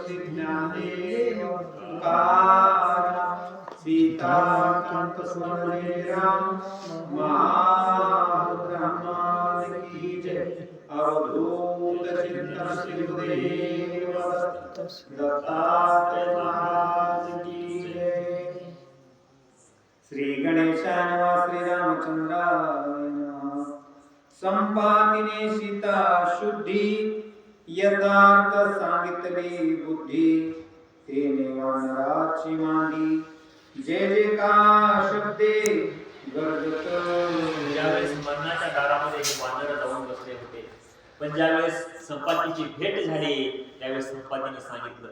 ज्ञाने ओंकार सीताकांत स्मरणे राम महाब्रह्मण की जय अवधूत चिंतन श्री गुरुदेव दत्तात्रेय महाराज की जय। श्री गणेशाय नमः श्री रामचंद्राय नमः। संपातिने सीता शुद्धी यथार्थ सांगितली बुद्धी तेने वानराची मांडी जय जयकार शब्दे गर्जत। ज्यावेळेस मरणाच्या दारामध्ये वानर जाऊन बसले होते, पण ज्यावेळेस संपातीची भेट झाली त्यावेळेस संपातीने सांगितलं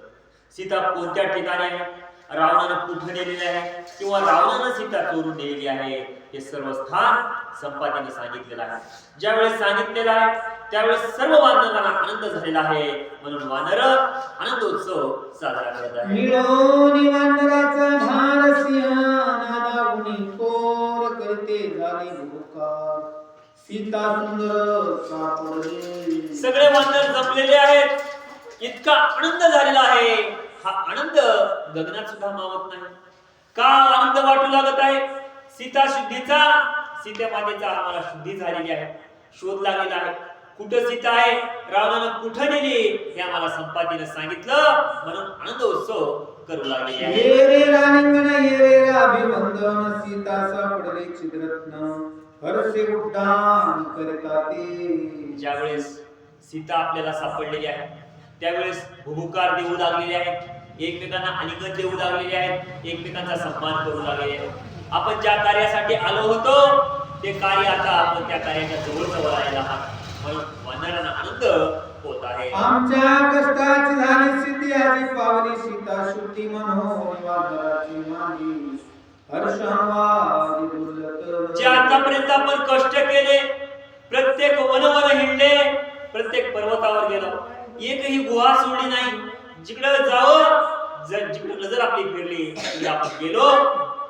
सीता कोणत्या ठिकाणी आहे, रावणानं कुठे नेलेली आहे किंवा रावणानं सीता चोरून नेलेली आहे, हे सर्व स्थान संपातीने सांगितलेलं आहे. ज्यावेळेस सांगितलेलं आहे त्यावेळेस सर्व वानरांना आनंद झालेला आहे, म्हणून वानर आनंदोत्सव साजरा करत आहेत. मिळोनी वानराचा भार सिंहानादागुनी कोर करते झाली भूकार सीता सुंदर सापडली। सगळे वानर जमलेले आहेत, इतका आनंद झालेला आहे, हा आनंद गगनात सुद्धा मावत नाही. का आनंद वाटू लागत आहे? सीता शुद्धीचा, सीता मातेचा आम्हाला शुद्धी झालेली आहे, शोध लागलेला आहे. कुठं सीता आहे, रावणानं कुठं नेली हे आम्हाला संपातीने सांगितलं, म्हणून आनंदोत्सव करू लागले आहे. ये रे रालिंगण ये रे अभिवंदन सीता सापडले चित्ररत्न हर्षे उड्डाण करताते। ज्यावेळेस सीता आपल्याला सापडलेली आहे त्यावेळेस भूभुकार देऊ लागलेले आहेत, एकमेकांना आलिंगन देऊ लागलेले आहेत, एकमेकांचा सन्मान करू लागलेले आहेत. आपण ज्या कार्यासाठी आलो होतो ते कार्य आता आपण त्या कार्याच्या जवळ जवळ आलेला आहात, म्हणून वानरांना आनंद होत आहे. आमच्या कष्टाची झाली सिद्धी आजी पावली सीता शुद्धी मनोहरी वानराची मांडी हर्षांवादी दुर्लत। जे आतापर्यंत आपण कष्ट केले, प्रत्येक वनवन हिंडले, प्रत्येक पर्वतावर गेलो, एकही गुहा सोडली नाही, जिकडे जावं जिकडे नजर आपली फिरली तिकडे आपण गेलो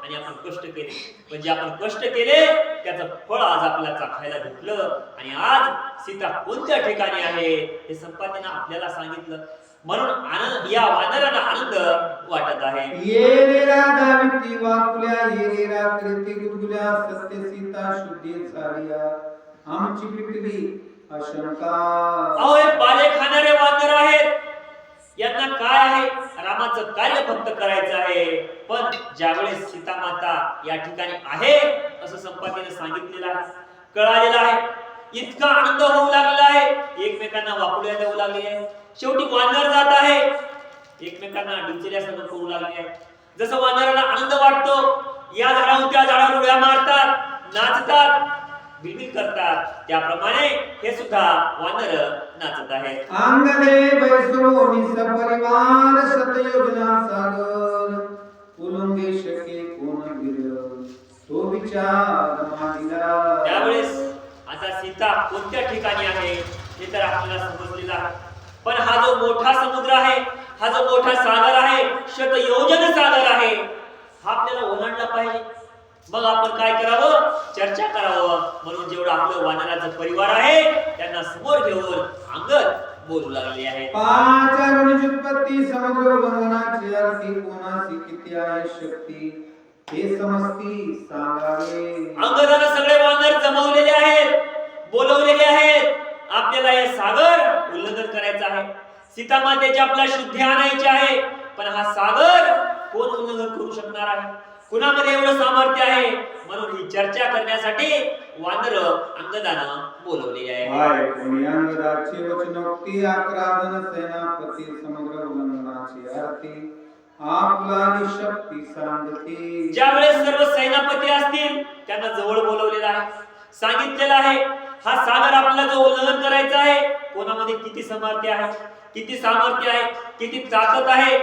आणि आपण कष्ट केले. पण जे आपण कष्ट केले त्याचं फळ आज आपल्याला चाखायला भेटलं, आणि आज सीता कोणत्या ठिकाणी आहे हे संपातीने आपल्याला सांगितलं, म्हणून आनंद, या वानरांना आनंद वाटत आहे. ये रे राधा विती वाकुल्या ये रे राकृती गुदगुल्या सत्य सीता शुद्धी झालिया आमची पिकली अशंका। अहो हे पाले खाणारे वानर आहेत, यांना काय आहे, रामाचं कार्य फक्त करायचं आहे. पण ज्यावेळेस सीता माता या ठिकाणी आहे असं संपातीने सांगितलेलं आहे, कळालेलं आहे, इतका आनंद होऊ लागलेला आहे, एकमेकांना वाकुल्या देऊ लागले आहे. शेवटी वानर जात आहे, एकमेकांना डिंचल्यासारखं करू लागले आहे. जसं वानराला आनंद वाटतो, या झाडावरून त्या झाडावर उड्या मारतात, नाचतात, बिलबिल करतात, त्याप्रमाणे हे सुद्धा वानर नाचत आहेत. अंगदे बैसोनी सपरिवार सतयोजना सागर उलंगे शके कोण गिर तो विचार मांडला। त्यावेळेस आता सीता कोणत्या ठिकाणी आहे हे तर आपल्याला समजलेलं आहे, पण हा जो मोठा समुद्र आहे, हा जो मोठा सागर आहे, शतयोजन सागर आहे, हा आपल्याला ओलांडला पाहिजे. मग आपण काय करावं, चर्चा करावं. म्हणून जेवढं आपलं वानराचं परिवार आहे त्यांना समोर घेऊन अंगद बोलू लागले आहे. पाच अनुचितपत्ती समुद्र उल्लंघनाची आरती कोणाची किती आहे शक्ती हे समजती सांगावे। अंगदानं सगळे वानर जमवलेले आहेत, बोलवलेले आहेत, आपल्याला हे सागर उल्लंघन करायचं आहे, सीता मातेची आपल्याला शुद्धी आणायची आहे. पण हा सागर कोण उल्लंघन करू शकणार आहे, कुणामध्ये एवढं सामर्थ्य आहे, म्हणून ही चर्चा करण्यासाठी वानर अंगदानं बोलवले आहे. हाय कोणी अंगदाची वचनोक्ती आक्रादन सेनापती समुद्र उल्लंघनाची आरती आपला शक्ती सांगते। ज्यावेळेस सर्व सेनापती असतील त्यांना जवळ बोलवलेलं आहे, सांगितलेलं आहे हा सागर आपल्याला जो उल्लंघन करायचा आहे, कोणामध्ये किती सामर्थ्य आहे, किती सामर्थ्य आहे, किती ताकद आहे,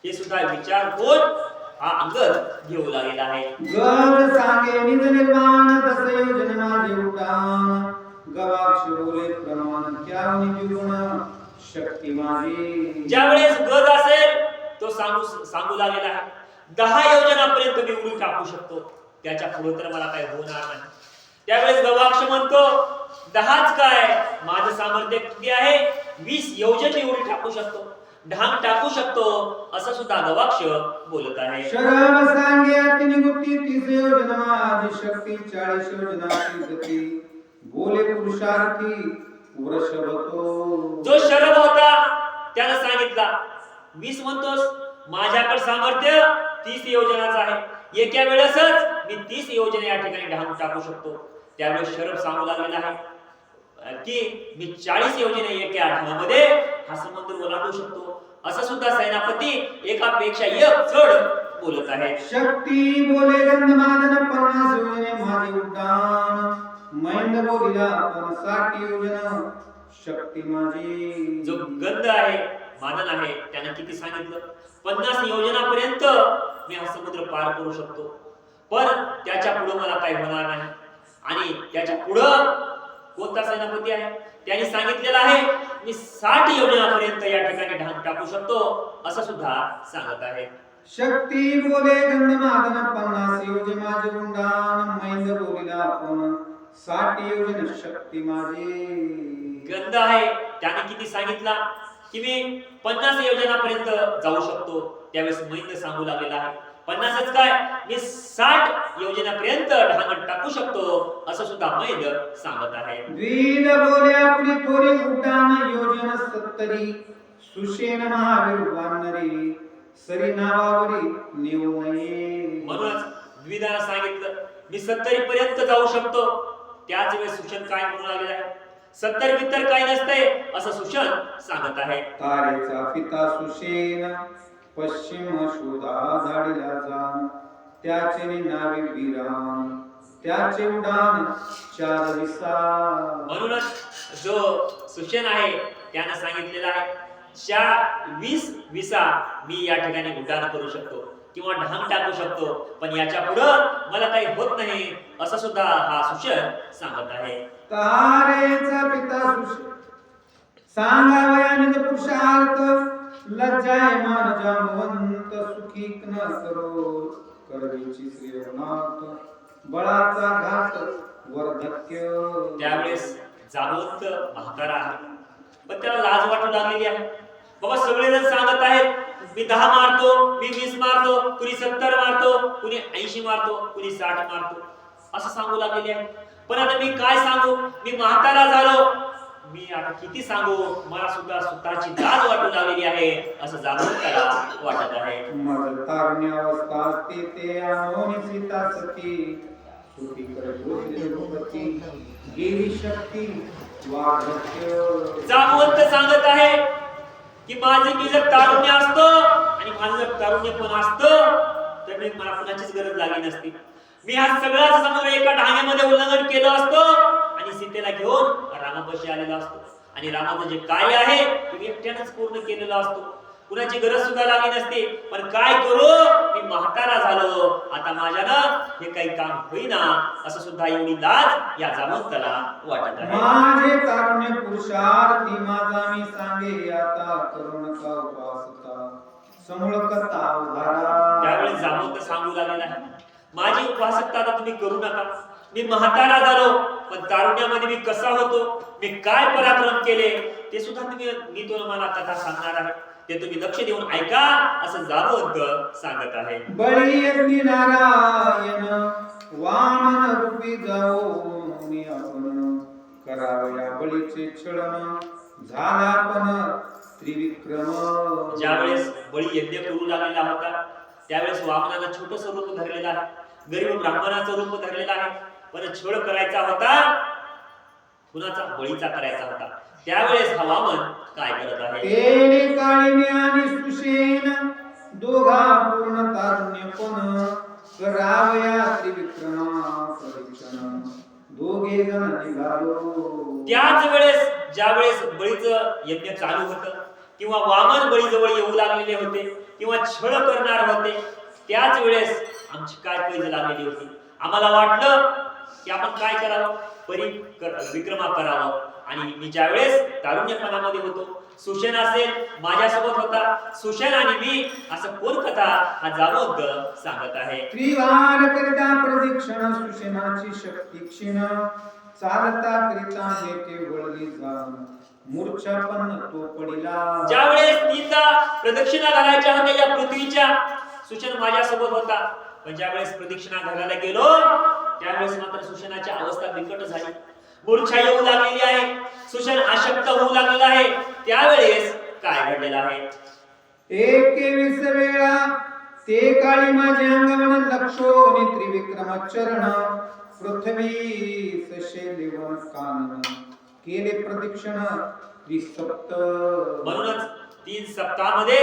हे सुद्धा विचार कोण हा अंगद घेऊ लागलेला आहे. गव सांगे निज निर्माण दस योजन माझे उठान गवाक्ष बोले प्रमाण त्यावनी जीवन शक्ती माझी। ज्यावेळेस गज असेल तो सांगू लागलेला आहे 10 योजनापर्यंत मी उडी टाकू शकतो, त्याच्या पुढे तर मला काय होणार नाही. त्यावेळेस गवाक्ष म्हणतो 10च काय, माझं सामर्थ्य किती आहे, 20 योजन मी उडी टाकू शकतो. ढांग टाकू शकतो असं सुद्धा गवाक्ष बोलत आहे. शरम सांगे अति निगुप्ती 30 योजना माझी शक्ती 40 योजनाची गती बोले पुरुषार्थी वृषभ तो. जो शरभ होता त्यानं सांगितला 20 म्हणतोस, माझ्याकडे सामर्थ्य 30 योजनाचं आहे, एका वेळेसच मी 30 योजना या ठिकाणी ढांग टाकू शकतो. त्यावेळेस शरभ सांगू लागलेला आहे की मी 40 योजने एका ढांगामध्ये हा समुद्र ओलांडू शकतो असं सुद्धा सेनापती एकापेक्षा एक चढ बोलत आहे. शक्ती बोले गंधमादन 50 योजने माझे उड्डाण मैंद बोलिला 60 योजना शक्ती माझी. जो गंध आहे, मादन आहे, त्याने किती सांगितलं? 50 योजनापर्यंत मी हा समुद्र पार करू शकतो, पण त्याच्या पुढे मला काही होणार नाही. आणि त्याच्या पुढं कोणता सेनापती आहे? त्यांनी सांगितलेलं आहे मी 60 योजनापर्यंत या ठिकाणी ढांग टाकू शकतो असं सुद्धा सांगत आहे. शक्ती बोले गंधमादन 50 योजने माझे उड्डाण मैंद बोलिला 60 योजने शक्ती माझी. गंध आहे, त्याने किती सांगितला की मी 50 योजनापर्यंत जाऊ शकतो. त्यावेळेस मैंद सांगू लागलेला आहे 50च काय, मी 60 योजनापर्यंत ढांग टाकू शकतो असं सुद्धा मैंद सांगत आहे. द्विध बोले आपली थोडी उड्डाण योजना 70 सुषेण महावीर वानरी सरी नावावरी नेऊ नये. म्हणूनच द्विधानं सांगितलं मी 70 पर्यंत जाऊ शकतो. त्याच वेळेस सुषण काय म्हणू लागलेला आहे? 70 बित्तर काही नसते असं सुषण सांगत आहे. तारेचा पिता सुषेण पश्चिम शोधा झाडीला जाण त्याचे नावे वीरान त्याचे उडान 4 दिसा. म्हणूनच जो सुषण आहे त्यानं सांगितलेलं आहे 20 विसा मी या ठिकाणी उड्डाण करू शकतो किंवा ढांग टाकू शकतो, पण याच्या पुढं मला काही होत नाही असं सुद्धा हा सुषण सांगत आहे. तारेचा पिता सुषेण सांगावयानित पुरुषार्थ लज्जायमान जामवंत सुखी न करो करवीची श्रीनाथ बळाचा घात वर्धक्य. त्यावेळेस जागवंत म्हातारा आहे, पण त्याला लाज वाटू लागलेली आहे. बाबा सगळेजण सांगत आहेत मी 10 मारतो, मी 20 मारतो, कुणी 70 मारतो, कुणी 80 मारतो, कुणी 60 मारतो असं सांगू लागलेले आहे. पण आता मी काय सांगू? मी म्हातारा झालो, मी आता किती सांगू? मला सुद्धा स्वतःची लाज वाटू लागलेली आहे असं जागवंताला वाटत आहे. मज तारुण्यावस्था असते ते आणोनी सीता सती सुखी कर गोष्टी गेली शक्ती वाढत्य. जागवंत सांगत आहे की माझे मी जर तारुण्य असतो आणि माझं जर तारुण्य पण असतं तर मी मला कुणाचीच गरज लागली नसती. मी हा सगळाच समुद्र एका ढांग्यामध्ये उल्लंघन केलं असतं आणि सीतेला घेऊन रामापाशी आलेला असतो आणि रामाचं जे कार्य आहे ते मी एकट्यानेच पूर्ण केलेलं असतो. कुणाची गरज सुद्धा लागली नसते. पण काय करू, मी म्हातारा झालो, आता माझ्यानं हे काही काम होईना असं सुद्धा एवढी लाज या जागवंताला वाटत आहे. माझे तारुण्य पुरुषार्थी माझा मी सांगे आता करू नका उपासता समूळ कथा उधारा. त्यावेळेस जागवंत सांगू लागलेला आहे माझी उपासकता आता तुम्ही करू नका. मी म्हातारा झालो, पण तारुण्यामध्ये मी कसा होतो, मी काय पराक्रम केले ते सुद्धा मी तुम्हाला कथा सांगणार आहे. ते तुम्ही लक्ष देऊन ऐका असं जागवंत सांगत आहे. बळी यज्ञ नारायण वामन रूपी जाऊन आपण करावया बळीचे छळन झाला पण त्रिविक्रम. ज्यावेळेस बळी यज्ञ करू लागलेला होता त्यावेळेस वामनानं छोटस रूप धरलेलं आहे, गरीब ब्राह्मणाचं रूप धरलेलं आहे, पण छळ करायचा होता, कुणाचा? बळीचा करायचा होता. त्यावेळेस हा वामन काय करत आहे? तेने काळिने आणि सुषेण दोघा पूर्ण तारुण्य पण करावया त्रिविक्रमा परीक्षण दोघे जण निघालो. त्याच वेळेस ज्यावेळेस बळीचं यज्ञ चालू होतं किंवा वामन बळीजवळ येऊ लागलेले होते किंवा छळ करणार होते, त्याच वेळेस आमची काय पैज लागलेली होती. आम्हाला वाटलं की आपण काय करावं, विक्रमा करावं. आणि मी ज्यावेळेस तारुण्यपणामध्ये होतो, सुषेण असेल माझ्यासोबत होता, सुषेण आणि मी असं कोण कथा हा जागवंत सांगत आहे. त्रिवार करिता प्रदक्षिण सुषेणाची शक्ती क्षीण चालता करिता जेथे वळली जाण मूर्छापन्न तो पडिला. ज्यावेळेस तीनदा प्रदक्षिणा घालायच्या होत्या या पृथ्वीच्या, सुशन माझ्यासोबत होता. पण ज्यावेळेस प्रदक्षिणा घालायला गेलो त्यावेळेस मात्र सुशनाची अवस्था बिकट झाली. मूर्छा येऊ लागलेली आहे, सुशन अशक्त होऊ लागलेला आहे. त्यावेळेस काय घडलेलं आहे? 21 वेळा ते काळी माझे अंगवण लक्षोनी त्रिविक्रम चरण पृथ्वी सशेलेवन कानन केले प्रदक्षिण त्रिसप्त. म्हणूनच 3 सप्ताहामध्ये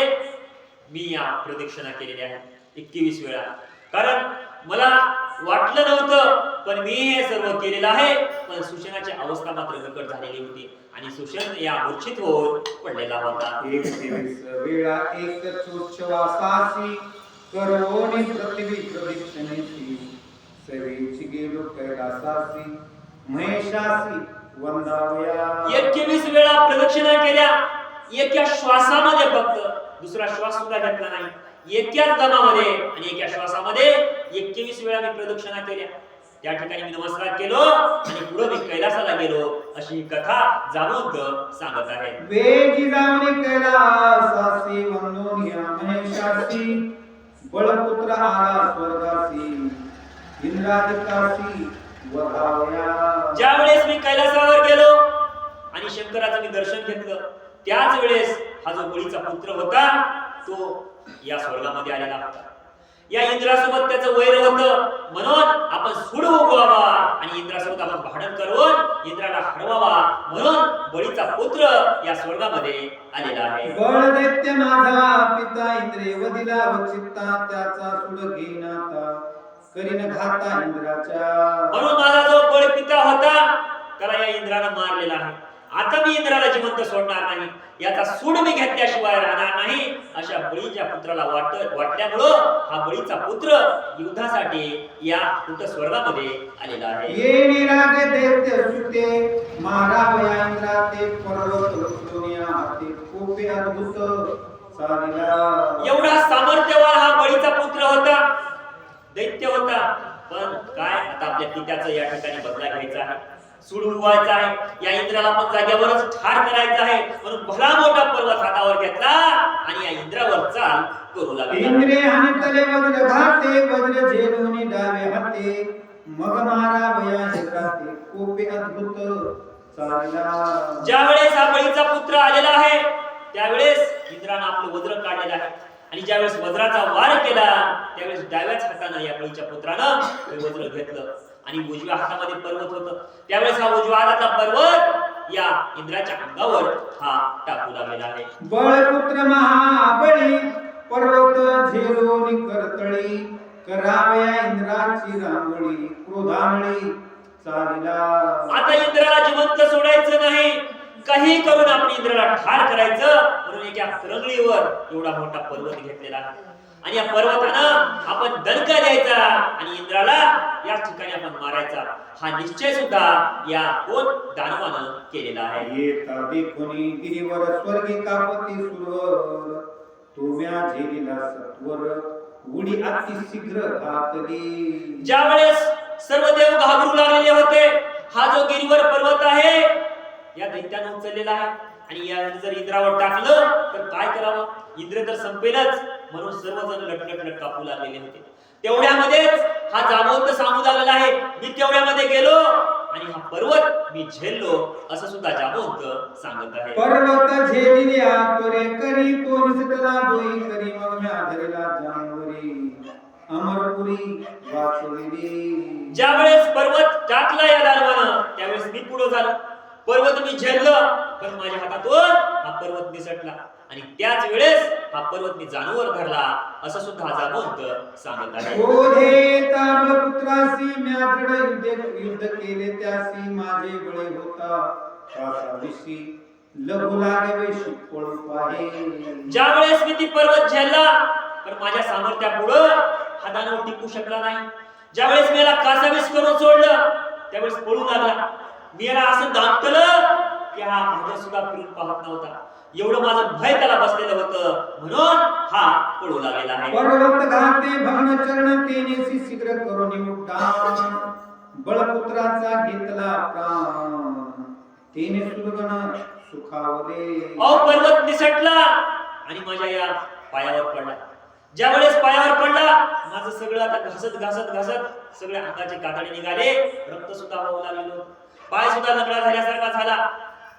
मी या प्रदक्षिणा केलेल्या आहेत 21 वेळा. कारण मला वाटलं नव्हतं, पण मी हे सर्व केलेलं आहे. पण सुशनाची अवस्था मात्र बिकट झालेली होती आणि सुशन या मूर्छित होऊन पडलेला होता. 21 वेळा एक चोच्छवासासी करोनी पृथ्वी प्रदक्षिणेची सवेची गेलो कैलासासी महेशासी वंदावया. 21 वेळा प्रदक्षिणा केल्या एका श्वासामध्ये, फक्त दुसरा श्वास सुद्धा घेतला नाही. एकाच दमामध्ये आणि एका श्वासामध्ये 21 वेळा मी प्रदक्षिणा केल्या. त्या ठिकाणी मी नमस्कार केलो आणि पुढे मी कैलासाला गेलो, अशी कथा जाणून सांगत आहे. वेगी जावनी कैलासासी वंदोनिया महेशासी बळपुत्र आला स्वर्गासी इंद्रादिकासी वधावया. ज्यावेळेस मी कैलासावर गेलो आणि शंकराचं मी दर्शन घेतलं, त्याच वेळेस हा जो बळीचा पुत्र होता तो या स्वर्गामध्ये आलेला होता. या इंद्रासोबत त्याचं वैर होतं, म्हणून आपण सूड उगवावा आणि इंद्रासोबत आपण भांडण करून इंद्राला हरवावा, म्हणून बळीचा पुत्र या स्वर्गामध्ये आलेला आहे. बळ दैत्य माझा पिता इंद्रे वदिला वचित्ता त्याचा सूड घेनाता करीन घाता इंद्राच्या. म्हणून माझा जो बळ पिता होता त्याला या इंद्रानं मारलेला आहे. आता मी इंद्राला जिवंत सोडणार नाही, याचा सूड मी घेतल्याशिवाय राहणार नाही. अशा बळीच्या पुत्राला वाटल्यामुळं हा बळीचा पुत्र युद्धासाठी या स्वर्गामध्ये आलेला आहे. ये निरागे दैत्य सुते मारावया इंद्रा ते पर्वत दुनिया हाती कोपे अद्भुत चालिला. एवढा सामर्थ्यवान हा बळीचा पुत्र होता, दैत्य होता. पण काय आता आपल्या पित्याचं या ठिकाणी बदला घ्यायचा आहे, सूड उगवायचा आहे, या इंद्राला पण जागेवरच ठार करायचा आहे. म्हणून भला मोठा पर्वत हातावर घेतला आणि या इंद्रावर चाल करू लागला. इंद्रे आणि तले वज्र घाते वज्र झेलूनी डावे हाते मग मारावया इंद्रा ते कोपे अद्भुत चालिला. ज्यावेळेस हा बळीचा पुत्र आलेला आहे त्यावेळेस इंद्रानं आपलं वज्र काढलेलं आहे आणि ज्यावेळेस वज्राचा वार केला त्यावेळेस डाव्याच हातानं या बळीच्या पुत्रानं हे वज्र घेतलं आणि उजव्या हातामध्ये पर्वत होतं. त्यावेळेस हा उजव्या हाताचा पर्वत या इंद्राच्या अंगावर हा टाकू लागलेला आहे. बळपुत्र महाबळी पर्वत झेलूनी करतळी करावया इंद्राची रांगोळी क्रोधांगळी चालिला. आता इंद्राला जिवंत सोडायचं नाही, काही करून आपण इंद्राला ठार करायचं, म्हणून एका करंगळीवर एवढा मोठा पर्वत घेतलेला आहे आणि या पर्वतानं आपण दणका द्यायचा आणि इंद्राला या ठिकाणी आपण मारायचा. हा निश्चय सुद्धा या कोण दानवानं केलेला आहे. येता देखुनी गिरीवर स्वर्गी कापती सुरवर तुम्या झेलीला सत्वर उडी अति शीघ्र घातली. ज्यावेळेस सर्व देव घाबरू लागलेले होते, हा जो गिरीवर पर्वत आहे या दैत्यानं उचललेला आहे आणि या जर इंद्रावर टाकलं तर काय करावं, इंद्र तर संपेलच. म्हणून सर्वजण लटलट कापू लागलेले होते. तेवढ्यामध्येच हा जांबवंत सांगू लागलेला आहे, मी तेवढ्यामध्ये गेलो आणि हा पर्वत मी झेललो, असं सुद्धा जांबवंत सांगत आहे. पर्वत झेलिली आतुरे करी तो निसटला दोई करी मग म्या धरला जानवरी अमरपुरी वाचविली. ज्यावेळेस पर्वत टाकला या दानवानं त्यावेळेस मी पुढे झालो, पर्वत मी झेललं, पण माझ्या हातातून हा पर्वत निसटला आणि त्याच वेळेस हा पर्वत मी जानवर धरला, असं सुद्धा जांबवंत सांगत आहे. ओढे तांब पुत्रासी म्या दृढ युद्ध केले त्यासी माझे बळे होता कासा दिशी लघु लागे वेशी पळू पाहे. ज्यावेळेस मी ती पर्वत झेलला पण माझ्या सामर्थ्यापुढं हा दानव टिकू शकला नाही. ज्यावेळेस मी याला कासावीस करून सोडलं त्यावेळेस पळू लागला. मी याला असं दाखवलं की हा माझ्या सुद्धा फिरून पाहत नव्हता, एवढं माझं भय त्याला बसलेलं होतं, म्हणून हा पळू लागलेला आहे. पर्वत घाते भग्न चरण तेनेसी शीघ्र करून उड्डाण बळपुत्राचा घेतला प्राण तेने सुरगण सुखावले. अहो पर्वत निसटला आणि माझ्या या पायावर पडला. ज्या वेळेस पायावर पडला माझं सगळं आता घासत घासत घासत सगळ्या अंगाचे कातडे निघाले, रक्त सुद्धा वाहू लागलेलं, पाय सुद्धा लंगडा झाल्यासारखा झाला.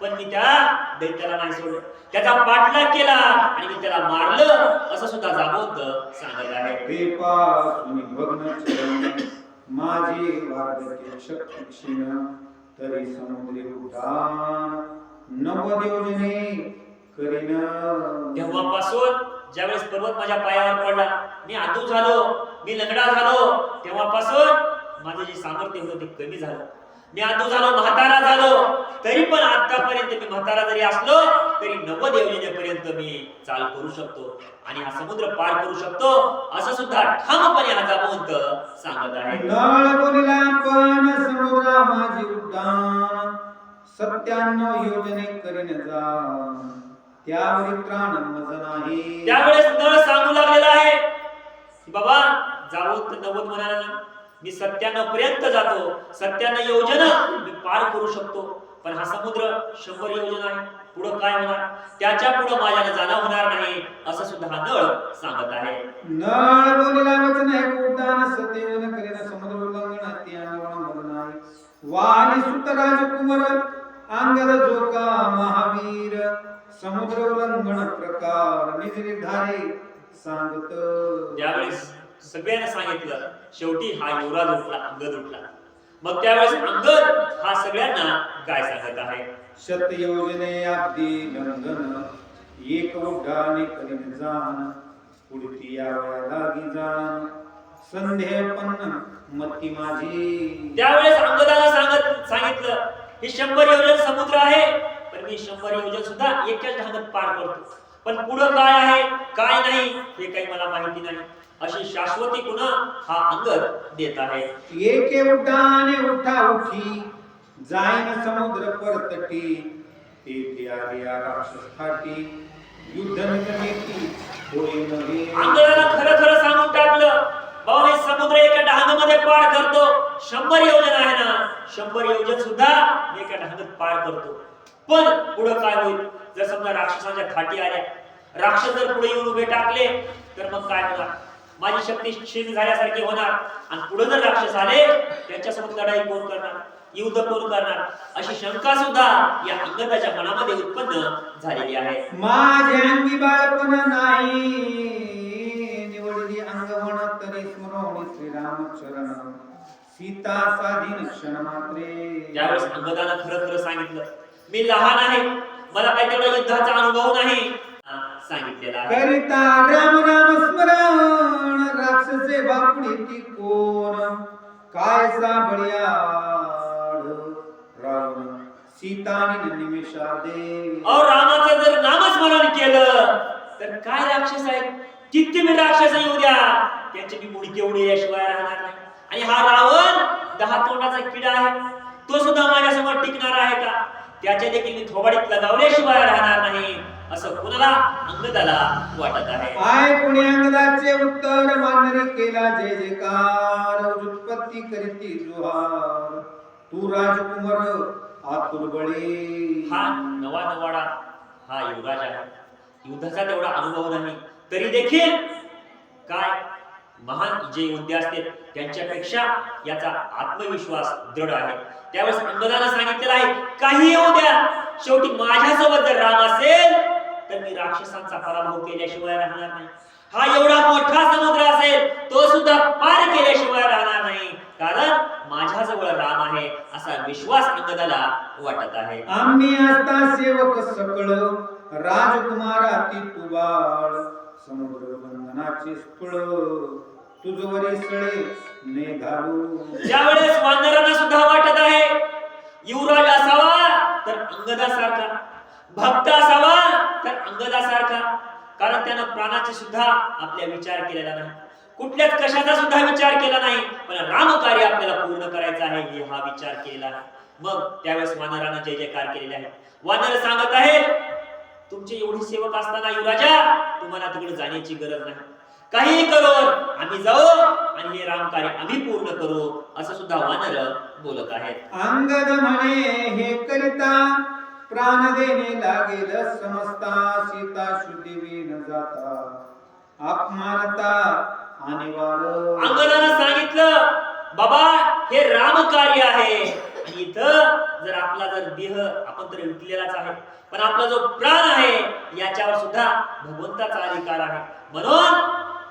पण मी त्या दैत्याला नाही सोडलं, त्याचा पाठलाग केला आणि मी त्याला मारलं असं सुद्धा जागवंत सांगत आहे. कृपासुनी भग्न चरण माझी वार्धक्य शक्ती क्षीण तरी समुद्री उड्डाण नव योजने करीन. तेव्हापासून ज्यावेळेस पर्वत माझ्या पायावर पडला, मी आतू झालो, मी लंगडा झालो, तेव्हापासून माझं जे सामर्थ्य होतं ते कमी झालं. मी आतू झालो, म्हातारा झालो, तरी पण आतापर्यंत मी म्हातारा जरी असलो तरी 90 योजनेपर्यंत मी चाल करू शकतो आणि हा समुद्र पार करू शकतो असं सुद्धा ठामपणे हा जागवंत सांगत आहे. नळ बोलिला पण समुद्रा माझी उड्डाण 97 योजने करीन जा त्यावरी त्राण मज नाही. त्यावेळेस नळ सांगू लागलेला आहे की बाबा जागवंत 90 म्हणाला ना, मी 97 पर्यंत जातो, 97 योजना मी पार करू शकतो, पण हा समुद्र 100 योजना आहे, पुढे काय होणार, त्याच्या पुढे माझ्याने जाणं होणार नाही असं सुद्धा हा नळ सांगत आहे. नळ बोलिला वचन ऐकू उड्डाण सत्यवन करीन समुद्र उल्लंघन त्यानं मज नाही. वाली सुत राजकुमार अंगद जोका महावीर समुद्र उल्लंघन प्रकार निज निर्धारे सांगत. त्यावेळेस सगळ्यांना सांगितलं, शेवटी हा युवराज उठला, अंगद उठला. मग त्यावेळेस अंगद हा सगळ्यांना काय सांगत आहे. शत योजने अगदी लंघन एक उड्डाणे करीन जाण पुढती यावया लागी जाण संध्येपन्न मती माझी. त्यावेळेस अंगदाला सांगितलं ही 100 योजन समुद्र आहे, पण मी 100 योजन सुद्धा एकाच ढांगत पार करतो, पण पुढे काय आहे काय नाही हे काही मला माहिती नाही अशी शाश्वती पुन्हा हा अंगद देत आहे. एके उड्डाणे उठा उठी जाईन समुद्र परतटी तेथे आलिया राक्षस फाटी युद्ध निगमेती होईल नवी. अंगदाला खरं खरं सांगून टाकलं, भाऊ हे समुद्र एका ढांगमध्ये पार करतो, 100 योजन आहे ना, 100 योजन सुद्धा मी एका ढांगत पार करतो, पण पुढे काय होईल, जर समजा राक्षसांच्या खाटी आल्या, राक्षस जर पुढे येऊन उभे टाकले तर मग काय होणार, माझी शक्ती क्षीण झाल्यासारखी होणार आणि पुढे जर राक्षस आले त्यांच्यासोबत लढाई कोण करणार, युद्ध कोण करणार अशी शंका सुद्धा या अंगदाच्या मनामध्ये उत्पन्न झालेली आहे. माझे अंगी बाळपण नाही निवडली अंगवण तरी स्मरवणी श्रीराम चरण सीता साधीन क्षण मात्रे. त्यावेळेस अंगदानं खरं खरं सांगितलं, मी लहान आहे, मला काही तेवढा युद्धाचा अनुभव नाही सांगितलेला आहे. करिता राम राम स्मरण राक्षसे बापुडी ती कोण काय साबळ्याड रावण सीतानी निमिषादे. और रामाचं जर नामस्मरण केलं तर काय राक्षस आहेत, किती मी राक्षस येऊ द्या त्यांची मी मुडी केवढी याशिवाय राहणार नाही. आणि हा रावण 10 तोंडाचा किडा आहे, तो सुद्धा माझ्यासमोर टिकणार आहे का, त्याच्या देखील मी थोबाडीत लगावल्याशिवाय राहणार नाही असं कुणाला अंगदाला वाटत आहे. आय कोणी अंगदाचे उत्तर मानरी केला जय जयकार उत्पत्ती करीती जुहार तू राजकुमार आतुर बळी. हा नवा नवाडा हा युवराज आहे, युद्धाचा तेवढा अनुभव नाही तरी देखील काय महान जे योद्धे असते त्यांच्यापेक्षा याचा आत्मविश्वास दृढ आहे. त्यावेळेस अंगदानं सांगितलेलं आहे, काही येऊ द्या, शेवटी माझ्यासोबत जर राम असेल तर मी राक्षसांचा पराभव केल्याशिवाय राहणार नाही. हा एवढा मोठा समुद्र असेल तो सुद्धा पार केल्याशिवाय राहणार नाही, कारण माझ्याजवळ राम आहे असा विश्वास अंगदाला वाटत आहे. आम्ही असता सेवक सकळ राजकुमारा ती तुबाळ समुद्र बंधनाचे स्थळ तुझवरी सळे ने घालू. ज्यावेळेस वानरांना सुद्धा वाटत आहे युवराज असावा तर अंगदासारखा, भक्त असावा तर अंगदासारखा, कारण त्यानं प्राणाचे सुद्धा आपल्या विचार केलेला नाही, कुठल्याच कशाचा सुद्धा विचार केला नाही, पण रामकार्य आपल्याला पूर्ण करायचं आहे हे हा विचार केलेला आहे. मग त्यावेळेस वानरांना जय जयकार केलेले आहे. वानर सांगत आहे, तुमचे एवढे सेवक असताना युवराजा तुम्हाला तिकडे जाण्याची गरज नाही, काही करून आम्ही जाऊ आणि हे रामकार्य आम्ही पूर्ण करू असं सुद्धा वानर बोलत आहेत. अंगद म्हणे हे करिता प्राण देणे लागेल समजता सीता शुद्धी न जाता अपमानता आणि वार. अंगदानं सांगितलं बाबा हे राम कार्य आहे आणि इथं जर आपला जर देह आपण तर विकलेलाच आहे पण आपला जो प्राण आहे याच्यावर सुद्धा भगवंताचा अधिकार आहे. म्हणून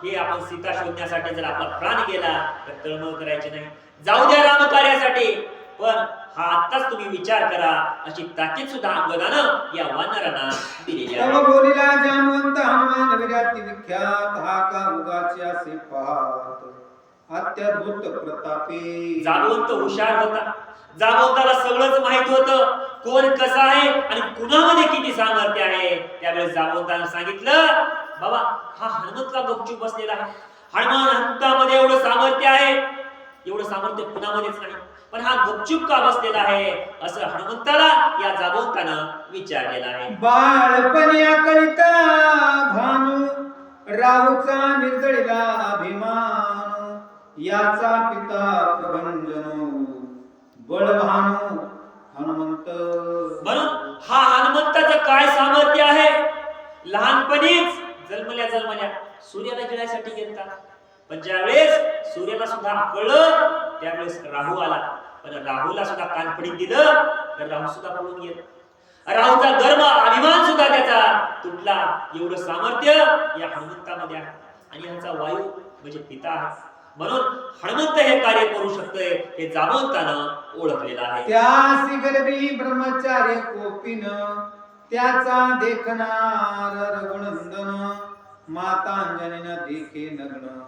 हे आपण सीता शोधण्यासाठी जर आपला प्राण गेला तर तळमळ करायची नाही. जाऊ द्या राम कार्यासाठी पण हा आत्ताच तुम्ही विचार करा अशी ताकीद सुद्धा अंगदानं या वानरांना दिलेली आहे. तव बोलिला जामवंत हनुमान विराटी विख्यात हा का उगाचे असे पाहत अत्याद्भुत प्रतापी. जामवंत हुशार होता. जामवंताला सगळंच माहित होतं कोण कसा आहे आणि कुणामध्ये किती सामर्थ्य आहे. त्यावेळेस जामवंतानं सांगितलं बाबा हा हनुमंतला गपचूप बसलेला आहे. हनुमंतामध्ये एवढं सामर्थ्य आहे एवढं सामर्थ्य कुणामध्येच नाही पण हा गपचूप का बसलेला आहे असं हनुमंताला या जामवंतानं विचारलेलं आहे. बाळपणी आकळिता भानू राहूचा निर्जळीला अभिमान याचा पिता प्रभंजन बळभानू हनुमंत. म्हणून हा हनुमंताचं काय सामर्थ्य आहे. लहानपणीच जन्मल्या सूर्याला गिळायसाठी गेलता पण ज्यावेळेस सूर्याला सुद्धा कळलं त्यावेळेस राहू आला पण राहूला सुद्धा कानफडीत दिलं तर राहू सुद्धा पळून गेला. राहूचा गर्व अभिमान सुद्धा त्याचा तुटला. एवढं सामर्थ्य या हनुमंतामध्ये आहे आणि ह्याचा वायू म्हणजे पिता आहे. म्हणून हनुमंत हे कार्य करू शकतोय हे जामवंतानं ओळखलेलं आहे. त्यासी गर्भी ब्रह्मचार्य कोपिन त्याचा देखणार रघुनंदन मातांजनीन देखे नग्न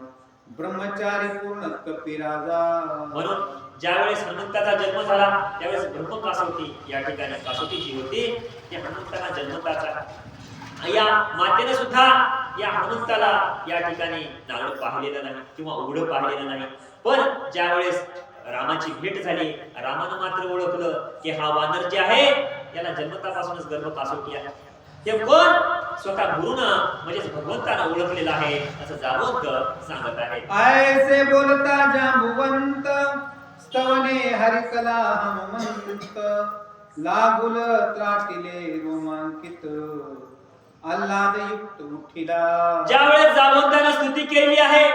ब्रह्मचारी पूर्ण कपिराजा. म्हणून ज्यावेळेस हनुमंताचा जन्म झाला त्यावेळेस ब्रह्म कासोटी या ठिकाणी कासोटी जी होती ती हनुमंताला जन्मताचा. या मातेने सुद्धा या हनुमंताला या ठिकाणी नावड पाहिलेलं नाही किंवा उघड पाहिलेलं नाही पण ज्यावेळेस रामाची भेट झाली रामानं मात्र ओळखलं की हा वानर जे आहे याला जन्मतापासूनच गर्भ कासोटी आहे. हे कोण स्वतः गुरुनं म्हणजेच भगवंतानं ओळखलेलं आहे असं जामवंत सांगत आहे. ऐसे बोलता जांबुवंत स्तवने हरिकला हनुमंत लागुल त्राटिले रोमांकित आल्हादयुक्त उठिला. ज्यावेळेस जामवंतानं स्तुती केली आहे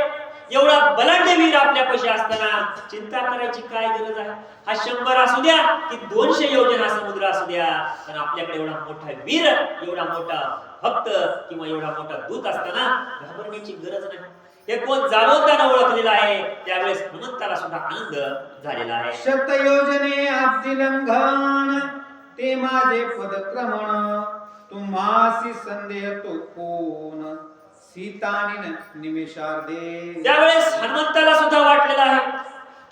एवढा बलाढ्य वीर आपल्यापाशी असताना चिंता करायची काय गरज आहे. हा 100 असू द्या की 200 योजना समुद्र असू द्या पण आपल्याकडे एवढा मोठा वीर एवढा मोठा भक्त किंवा एवढा मोठा दूत असताना घाबरण्याची गरज नाही. हे कोण जामवंतानं ओळखलेलं आहे त्यावेळेस हनुमंताला सुद्धा आनंद झालेला आहे. शतयोजने अब्दी लंघन ते माझे पदक्रमण तुम्हासी संदेह तो कोण सीतानी निमेषार्धे. त्यावेळेस हनुमंताला सुद्धा वाटलेलं आहे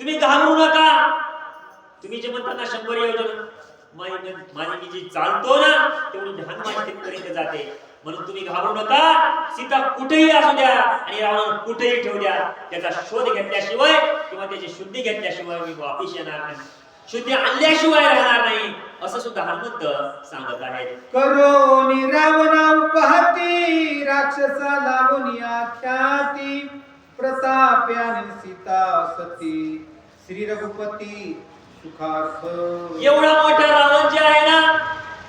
तुम्ही घाबरू नका. तुम्ही जे म्हणता ना 100 योजना माझी मी जी चालतो ना तेवढी ध्यान माझ्या तिथपर्यंत जाते म्हणून तुम्ही घाबरू नका. सीता कुठेही असू द्या आणि रावण कुठेही ठेवू द्या त्याचा शोध घेतल्याशिवाय किंवा त्याची शुद्धी घेतल्याशिवाय मी वापिस येणार नाही. शुद्धी आणल्याशिवाय राहणार नाही असं सुद्धा हनुमंत सांगत आहेत. करोनी रावणा उपहती राक्षसा लागोनिया ख्याती प्रताप्याने सीता सती श्री रघुपती सुखार्थ. एवढा मोठा रावण जे आहे ना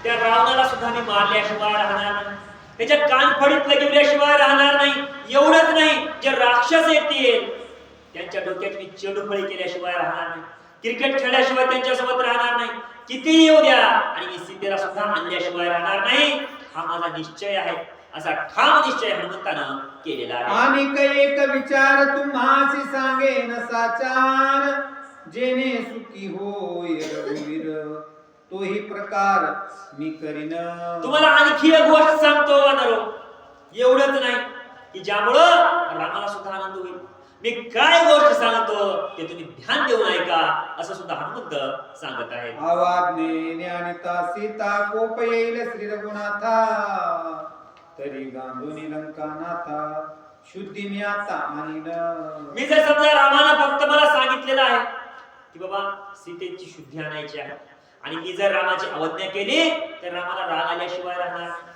त्या रावणाला सुद्धा मी मारल्याशिवाय राहणार नाही त्याच्या कानफडीत लगविल्याशिवाय राहणार नाही. एवढंच नाही जे राक्षस येतील त्यांच्या डोक्यात मी चेडूफळी केल्याशिवाय राहणार नाही. क्रिकेट खेळल्याशिवाय त्यांच्यासोबत राहणार नाही. किती येऊ द्या आणि मी सीतेला सुद्धा आणल्याशिवाय राहणार नाही. हा माझा निश्चय आहे असा ठाम निश्चय हनुमंतानं केलेला आहे. आणि एक विचार तुम्हासी सांगेन साचार जेणे सुखी होय रघुवीर तोही प्रकार मी करीन. तुम्हाला आणखी एक गोष्ट सांगतो वानरो एवढंच नाही की ज्यामुळं रामाला सुद्धा आनंद होईल. मी काय गोष्ट सांगतो ते तुम्ही ध्यान देऊन ऐका असं सुद्धा हनुमंत सांगत आहे. आवाजने ज्ञानिता सीता कोप येईल श्री रघुनाथा तरी गांधुनी लंकानाथा शुद्धी मी आता आणीन. मी जर समजा रामानं फक्त मला सांगितलेलं आहे की बाबा सीतेची शुद्धी आणायची आहे आणि मी जर रामाची अवज्ञा केली तर रामाला राग आल्याशिवाय राहणार नाही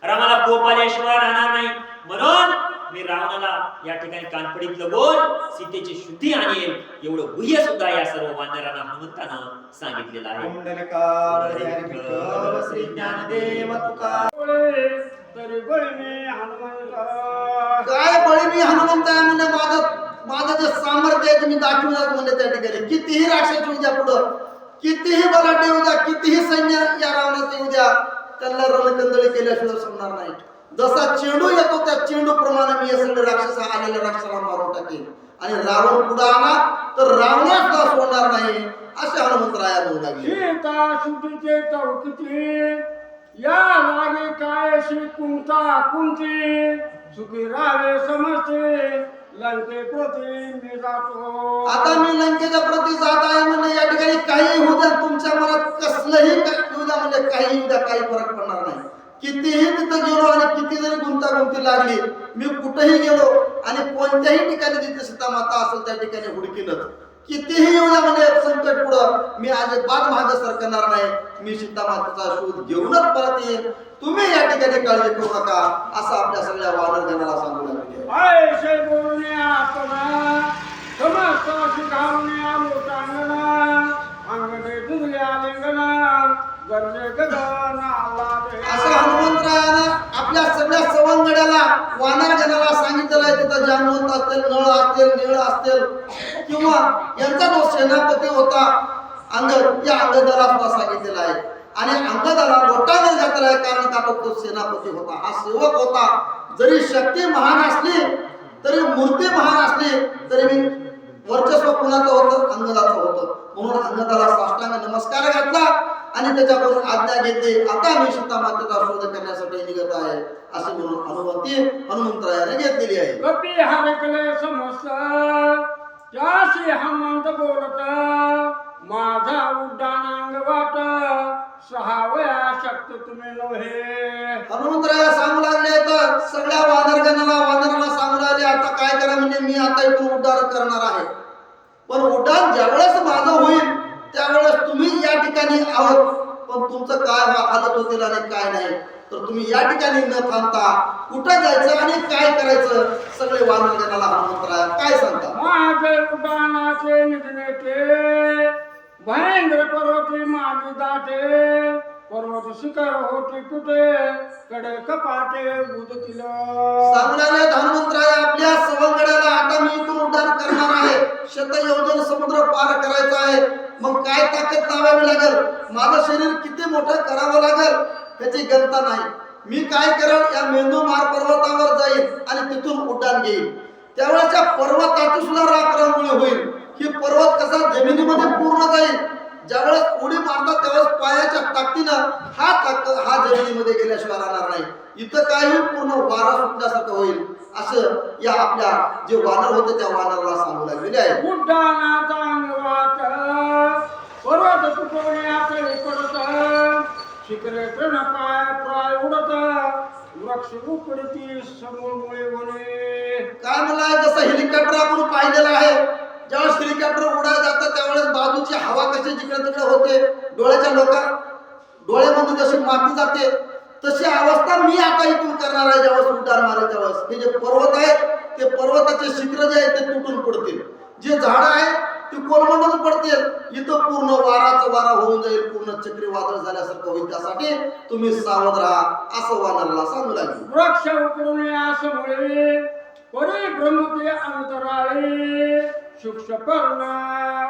रामाला कोप आल्याशिवाय राहणार नाही. म्हणून मी आणि रावणाला या ठिकाणी कानफडीत लगोन सीतेची शुद्धी आणेल एवढं गुह्य सुद्धा या सर्व वानरांना हनुमंतानं सांगितलेलं आहे. कुंडलकार हरी विठ्ठल श्री ज्ञानदेव तुकाराम. तरी बळी हनुमंत काय बळी मी हनुमंत आहे म्हणजे माझं जे सामर्थ्य आहे ते मी दाखवणार म्हणजे त्या ठिकाणी. कितीही राक्षस येऊ द्या पुढं, कितीही बलाढ्य येऊ द्या, कितीही सैन्य या रावणाचं येऊ द्या, त्यांना रणकंदळी केल्याशिवाय सोडणार नाही. जसा चेंडू येतो त्या चेंडू प्रमाणे मी हे सगळे राक्षस आलेल्या राक्षसाला मारून टाकेन आणि रावण पुढे आला तर रावणास सोडणार नाही असे हनुमंतराया म्हणू लागले. सीता शुद्धीचे चौकीची या लागे काय कुंता कुंती सुखी राहावे समजते लंके प्रती मी जातो. आता मी लंकेच्या प्रती जात आहे म्हणजे या ठिकाणी काही होऊ द्या, तुमच्या मनात कसलंही येऊ द्या म्हणजे काही येऊ द्या, काही फरक पडणार नाही. कितीही तिथं गेलो आणि किती जरी गुंतागुंती लागली, मी कुठेही गेलो आणि कोणत्याही ठिकाणी जिथे सीता माता असेल त्या ठिकाणी हुडकीनच. कितीही येऊ द्या म्हणजे संकट पुढं मी अजिबात मागे सरकणार नाही. मी सीता मातेचा शोध घेऊनच परत येईन. तुम्ही या ठिकाणी काळजी करू नका असं आपल्या सगळ्या वानरगणाला सांगू लागले. आयशे बोलणे आपणा समस्त शिकावणे लोकांना अंगणे दुधल्या लिंगना गरजे गगन आलादे. असं हनुमंतरायानं आपल्या सगळ्या सवंगड्याला वानरगणाला सांगितलेलं आहे. तिथं जांबवंत असतील, नळ असतील, नीळ असतील किंवा यांचा जो सेनापती होता अंगद, या अंगदाला सुद्धा सांगितलेलं आहे. आणि अंगदाला मोठा न घातला आहे कारण का तो सेनापती होता, हा सेवक होता. जरी शक्ती महान असली तरी मूर्ती महान असली तरी वर्चस्व कुणाचं होतं, अंगदाचं होतं. म्हणून अंगदाला साष्टांग नमस्कार घातला आणि त्याच्याकडून आज्ञा घेतली. आता मी सीता मातेचा शोध करण्यासाठी निघत आहे असे म्हणून हनुमंतरायाने घेतलेली आहे. कपी हरकले समस्त त्याशी हनुमंत बोलत माझा उड्डाणांग वाट सहावया शक्त तुम्ही नव्हे. हनुमंतराया सांगू लागले तर सगळ्या वानराला सांगू लागले आता काय करा म्हणजे मी आता इथून उड्डाण करणार आहे. पण उड्डाण ज्यावेळेस माझं होईल त्यावेळेस तुम्ही या ठिकाणी आहोत. पण तुमचं काय हालत होतील आणि काय नाही तर तुम्ही या ठिकाणी न थांबता कुठं जायचं आणि काय करायचं सगळे वानरगणाला हनुमंतराया काय सांगता. माझे उड्डाणाचे निधनेते भयंकर पर्वती माझी दाटे पर्वत शिखर होते कुठे कडे कपाटे बुदतील. सांगू लागले हनुमंतराया आपल्या सवंगड्याला आता मी इथून उड्डाण करणार आहे. शतयोजन समुद्र पार करायचा आहे. मग काय ताकद लावावी लागेल, माझं शरीर किती मोठं करावं लागेल त्याची गणता नाही. मी काय करेल या मेंदूमार पर्वतावर जाईल आणि तिथून उड्डाण घेईल. त्यावेळेस त्या पर्वताची सुद्धा राखरांगोळी होईल. ही पर्वत कसा जमिनीमध्ये पूर्ण जाईल. ज्यावेळेस उडी मारतात त्यावेळेस पायाच्या ताकदीनं हा जमिनीमध्ये गेल्याशिवाय राहणार नाही. इथं काही पूर्ण वारा सुटल्यासारखं होईल असं या आपल्या जे वानर होते त्या वानराला सांगू लागलेले आहे. उड्डाणाचा अंगवाट पर्वत तुटवण्यात पडत शिखरे तृण प्राय उडत वृक्ष उपडती समोर होणे. काय म्हणलाय जसं हेलिकॉप्टर आपण पाहिलेलं आहे. ज्यावेळेस हेलिकॉप्टर उडायला जातं त्यावेळेस बाजूची हवा कशी जिकडे तिकडे होते, डोळ्यामध्ये जशी माती जाते तशी अवस्था मी आता इथून करणार आहे. ज्यावेळेस उड्डाण मारेल त्यावेळेस हे जे पर्वत आहेत ते पर्वताचे शिखर जे आहेत ते तुटून पडतील. जे झाडं आहेत ती कोलमडून पडतील. इथं पूर्ण वारा होऊन जाईल, पूर्ण चक्रीवादळ झाल्यासारखं होईल. त्यासाठी तुम्ही सावध राहा असं वानराला सांगू लागले. वृक्ष उपडणे असमुळे परी ब्रह्मते अंतराळे सूक्ष्म पर्ण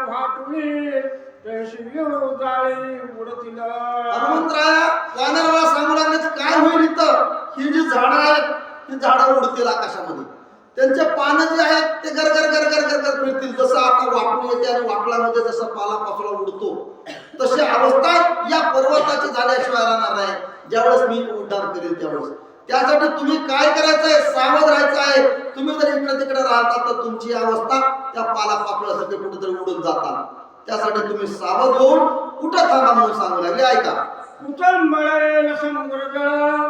वाटुळी तैशी जाळी उडतील. हनुमंतराया वानराला सांगू लागले काय होईल इथं. ही जी झाडं आहेत ही झाडं उडतील आकाशामध्ये. त्यांचे पानं जे आहेत ते गरगर गरगर गरगर फिरतील. जसं आता वाटून येते आणि वाटलामध्ये जसं पालापाचोळा उडतो तशी अवस्था या पर्वताची झाल्याशिवाय राहणार नाही ज्यावेळेस मी उड्डाण करेल त्यावेळेस. त्यासाठी तुम्ही काय करायचंय, सावध राहायचं आहे. तुम्ही जर इकडे तिकडे राहता तर तुमची अवस्था त्या पालापाचोळ्यासारखी कुठेतरी उडून जातात. त्यासाठी तुम्ही सावध होऊन कुठं थांबा म्हणून सांगू लागले. ऐका. कुटुंबळे समुद्र जळ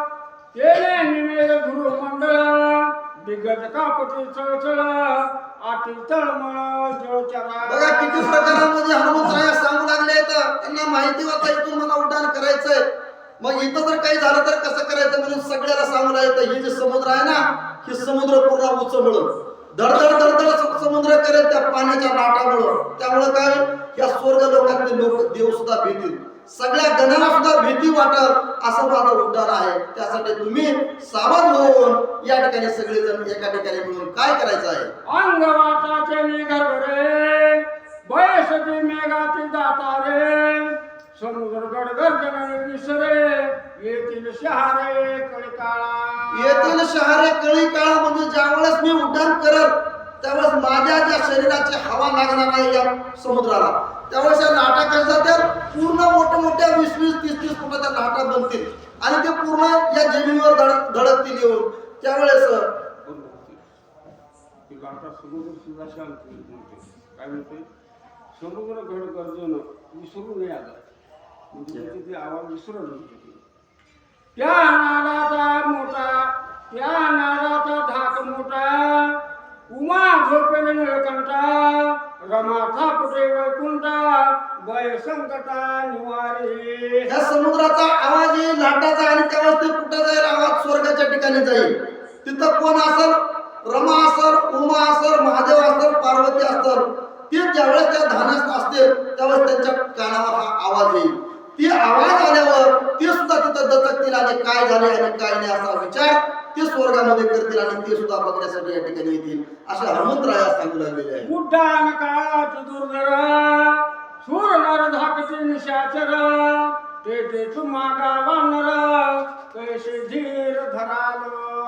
केले निमेल ध्रुव मंडळ दिग्गज कापटी चळचळ आटी तळमळ जळचरा. बघा किती प्रकारांमध्ये हनुमंतराया सांगू लागले. तर त्यांना माहिती होतं इथून मला उड्डाण करायचंय. मग इथं जर काही झालं तर कसं करायचं म्हणून सगळ्याला सांगू लागले. हे जे समुद्र आहे ना की समुद्र पूर्ण उचंबळून धडधड धडधड समुद्र करेल त्या पाण्याच्या लाटामुळं. त्यामुळे काय या स्वर्ग लोकातले लोक देव सुद्धा भीतील, सगळ्या गणाला सुद्धा भीती वाटल असं माझं उड्डाण आहे. त्यासाठी तुम्ही सावध होऊन या ठिकाणी सगळेजण एका ठिकाणी मिळून काय करायचं आहे. अंग वाटाचे निघर रे बयसती मेघाती दाता रे समुद्र गडगर्जन विसरे येथील शहारे कळकाळा. येथील शहारे कळी काळा म्हणजे ज्यावेळेस मी उड्डाण करत त्यावेळेस माझ्या ज्या शरीराची हवा लागणार आहे या समुद्राला, त्यावेळेस या लाटा कशा जातात पूर्ण मोठमोठ्या 20-20, 30-30 फुटाच्या लाटा बनतील आणि ते पूर्ण या जमिनीवर धडकतील येऊन. त्यावेळेस समुद्र सुद्धा शांत काय म्हणते समुद्र गडगर्जन विसरू नये आता म्हणजे त्याचे आवाज विसरत होते. त्या नादाचा मोठा त्या नादाचा धाक मोठा उमा झोपेल निळकंठा रमाचा कुठे वैकुंठा भय संकटा निवारे. या समुद्राचा आवाज येईल लाटाचा आणि त्यावेळेस ते कुठं जाईल आवाज स्वर्गाच्या ठिकाणी जाईल. तिथं कोण असेल, रमा असेल, उमा असेल, महादेव असेल, पार्वती असेल, ते ज्यावेळेस त्या ध्यानात असतील त्यावेळेस त्यांच्या कानावर हा आवाज येईल. ती आवाज आल्यावर ते सुद्धा तिथं दचकतील आणि काय झाले आणि काय नाही असा विचार ते स्वर्गामध्ये करतील आणि ते सुद्धा बघण्यासाठी या ठिकाणी येतील असे हनुमंतराया सांगू लागलेले आहे. उड्डाण काळात दुर्धरा सूर नर धाकती निशाचर ते मागा वानर कैसे धीर धराल.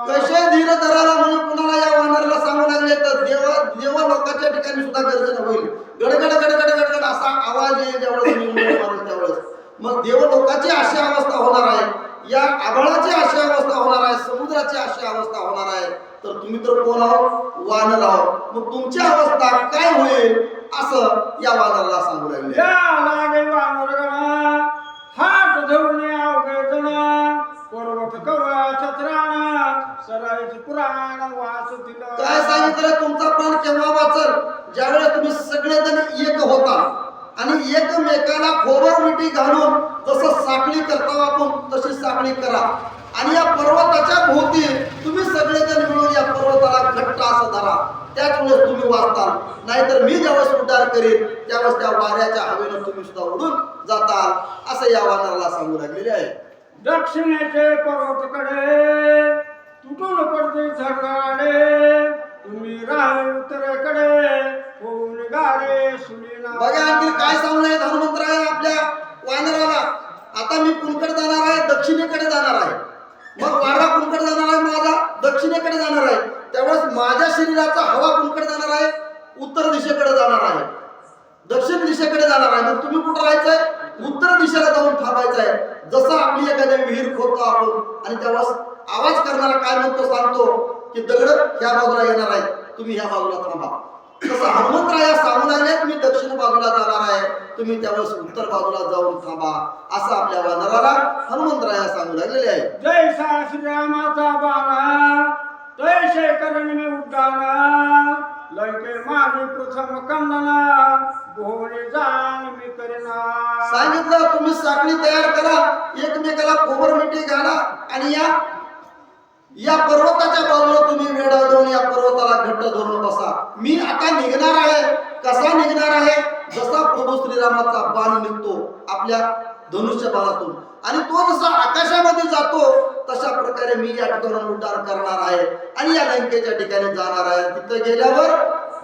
कसे धीर धराला म्हणजे कुणाला या वानराला सांगू लागले तर देवा लोकांच्या ठिकाणी सुद्धा गर्जना होईल. गडगड गडगड गडगड असा आवाज येईल ज्यावेळेस मी उड्डाण मारेल त्यावेळेस. मग देव लोकांची अशी अवस्था होणार आहे, या आभाळाची अशी अवस्था होणार आहे, समुद्राची अशी अवस्था होणार आहे. तर तुम्ही तर कोण आहोत, वानर आहोत. मग तुमची अवस्था काय होईल असं या वानराला सांगू लागले. लागे वानरगणा हात धरून अवघे जण पर्वत कवळा छत्राणा सराईच पुराण वाचतील. काय सांगितलं तुमचा प्राण केव्हा वाचल, ज्यावेळेस तुम्ही सगळेजण एक होता आणि एकमेकाला खोबर मिठी घालून जसं साखळी करता आपण तशी साखळी करा आणि या पर्वताच्या भोवती तुम्ही सगळेजण मिळून या पर्वताला घट्ट असं धरा. त्याच वेळेस तुम्ही वाचताल. नाहीतर मी ज्यावेळेस उड्डाण करीन त्यावेळेस त्या वाऱ्याच्या हवेनं तुम्ही सुद्धा उडून जाताल असं या वानराला सांगू लागलेले आहे. दक्षिणेचे पर्वतकडे तुटून पडते झडगाडे तुम्ही राहे उत्तरेकडे होऊन गाडे सुनीना. बघा आणखी काय सांगणार हनुमंतराय आपल्या वानराला. आता मी कुणकडे जाणार आहे, दक्षिणेकडे जाणार आहे. मग वारा कुणकडे जाणार आहे, माझा दक्षिणेकडे जाणार आहे. त्यावेळेस माझ्या शरीराचा हवा कुणकडे जाणार आहे, उत्तर दिशेकडे जाणार आहे, दक्षिण दिशेकडे जाणार आहे. मग तुम्ही कुठं राहायचंय, उत्तर दिशेला जाऊन थांबायचं आहे. जसं आपली एखाद्या विहीर खोदतो आपण आणि त्यावेळेस आवाज करणारा काय म्हणतो सांगतो की दगड ह्या बाजूला येणार आहे, तुम्ही ह्या बाजूला थांबा. तसं हनुमंतराया सांगून आले मी दक्षिण बाजूला जाणार आहे, तुम्ही त्यावेळेस उत्तर बाजूला जाऊन थांबा असं आपल्या वानराला हनुमंतराया सांगू लागलेले आहे. जैसा श्रीरामाचा बाणा तैसे करण मी उड्डाणा लंके माझी प्रथम कंदना भोवणी जाण मी करेना. सांगितलं तुम्ही साखळी तयार करा, एकमेकाला खोबर मिठी घाला आणि या पर्वताच्या बाजूला तुम्ही वेढा देऊन या पर्वताला घट्ट धरून बसा. मी आता निघणार आहे. कसा निघणार आहे, जसा प्रभू श्रीरामाचा बाण निघतो आपल्या धनुष्य बाणातून आणि तो जसा आकाशामध्ये जातो तशा प्रकारे मी या ठिकाणी उड्डाण करणार आहे आणि या लंकेच्या ठिकाणी जाणार आहे. तिथे गेल्यावर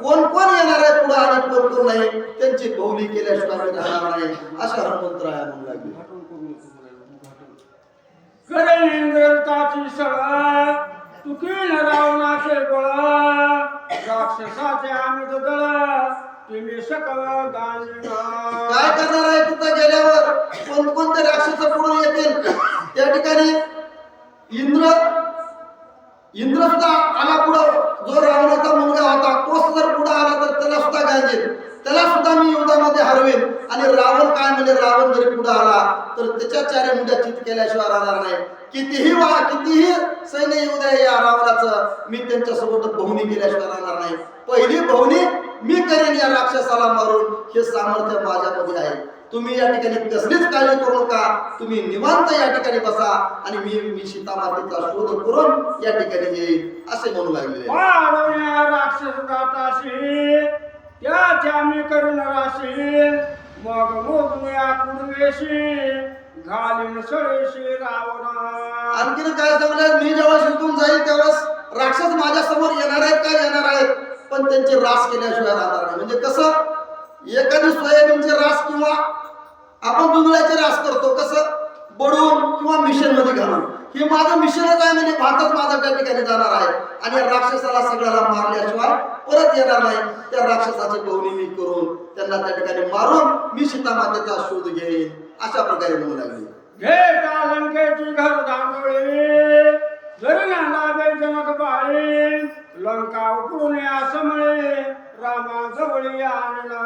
कोण कोण येणार आहे पुढे आणि कोण कोण नाही त्यांची बहुली केल्याशिवाय मी राहणार नाही अशा हनुमंतराया म्हणू लागले. करेंद्रताची सळा तुकीन रावणाचे बळा राक्षसाचे आमित दळा तुम्ही सकळ गांजना. काय करणार आहे तिथं गेल्यावर, कोणकोणते राक्षस पुढे येतील. त्या ठिकाणी इंद्र सुद्धा आला पुढं, जो रावणाचा मुलगा होता तो जर पुढे आला तर त्याला सुद्धा गांजेल, त्याला सुद्धा मी युद्धामध्ये हरवेन. आणि रावण काय म्हणजे, रावण जरी पुढे आला तर त्याच्या चारी मुंड्या चित केल्याशिवाय राहणार नाही. कितीही सैन्य येऊ द्या या रावणाचं, मी त्यांच्यासोबत बहुनी केल्याशिवाय राहणार नाही. पहिली बहुनी मी करेन या राक्षसाला मारून, हे सामर्थ्य माझ्यामध्ये आहे. तुम्ही या ठिकाणी कसलीच काळजी करू नका, तुम्ही निवांत या ठिकाणी बसा आणि मी सीता मातेचा शोध करून या ठिकाणी येईल असे म्हणू लागले. वाढवण्या राक्षस दाताशी त्याच्या मी करून राशी मग मोजण्या पूर्वेशी घालीन सळेशी रावण. आणखीन काय सांगलं, मी जेव्हा शिकून जाईल तेव्हा राक्षस माझ्या समोर येणार आहेत काय येणार आहेत, पण त्यांची रास केल्याशिवाय राहणार नाही. म्हणजे कसं, एखादी सोयाबीनचे रास किंवा आपण दुधळ्याचे रास करतो, कसं बडवून किंवा मिशन मध्ये घालून, हे माझं मिशनच आहे. म्हणजे भातच माझा त्या ठिकाणी जाणार आहे आणि या राक्षसाला सगळ्याला मारल्याशिवाय परत येणार नाही. त्या राक्षसाची पवनी मी करून त्यांना त्या ठिकाणी मारून मी सीता मातेचा शोध घेईन अशा प्रकारे म्हणू लागली. घेता लंकेची घर दांडोळे जरी ना लाभे जनक बाळे लंका उकडून या समळे रामा जवळी आणला.